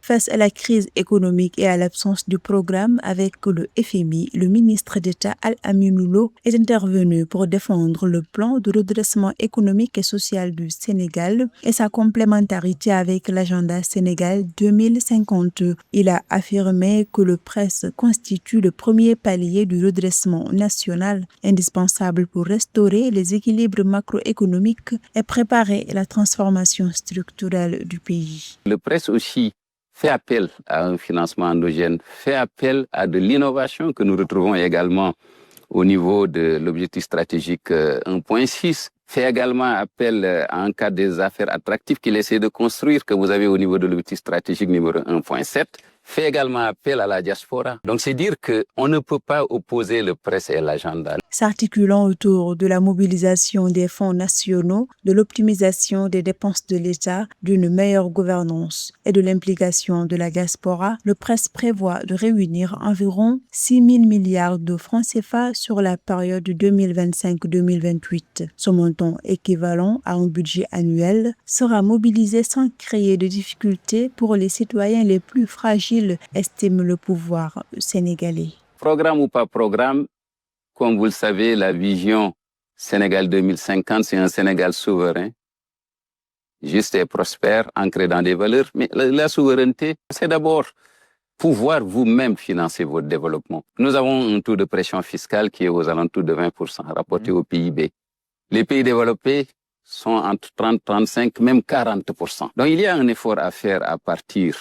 Face à la crise économique et à l'absence du programme avec le FMI, le ministre d'État Al-Aminou Lo est intervenu pour défendre le plan de redressement économique et social du Sénégal et sa complémentarité avec l'agenda Sénégal 2050. Il a affirmé que le PRES constitue le premier palier du redressement national indispensable pour restaurer les équilibres macroéconomiques et préparer la transformation structurelle du pays. Le PRES aussi fait appel à un financement endogène, fait appel à de l'innovation que nous retrouvons également au niveau de l'objectif stratégique 1.6, fait également appel à un cadre des affaires attractif qu'il essaie de construire, que vous avez au niveau de l'objectif stratégique numéro 1.7, fait également appel à la diaspora. Donc c'est dire qu'on ne peut pas opposer le PRES et l'agenda. S'articulant autour de la mobilisation des fonds nationaux, de l'optimisation des dépenses de l'État, d'une meilleure gouvernance et de l'implication de la diaspora, le PRES prévoit de réunir environ 6 000 milliards de francs CFA sur la période 2025-2028. Ce montant équivalent à un budget annuel sera mobilisé sans créer de difficultés pour les citoyens les plus fragiles, estime le pouvoir sénégalais. Programme ou pas programme, comme vous le savez, la vision Sénégal 2050, c'est un Sénégal souverain, juste et prospère, ancré dans des valeurs. Mais la souveraineté, c'est d'abord pouvoir vous-même financer votre développement. Nous avons un taux de pression fiscale qui est aux alentours de 20% rapporté au PIB. Les pays développés sont entre 30, 35, même 40%. Donc il y a un effort à faire à partir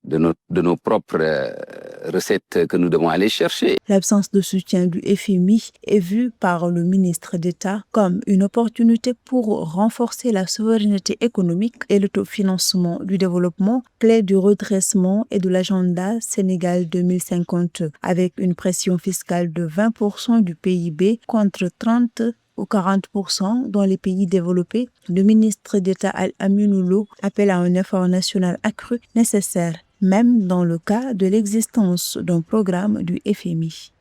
de nos propres recettes que nous devons aller chercher. L'absence de soutien du FMI est vue par le ministre d'État comme une opportunité pour renforcer la souveraineté économique et l'autofinancement du développement, clé du redressement et de l'agenda Sénégal 2050, avec une pression fiscale de 20% du PIB contre 30 ou 40% dans les pays développés. Le ministre d'État Al-Aminou Lo appelle à un effort national accru nécessaire, même dans le cas de l'existence d'un programme du FMI.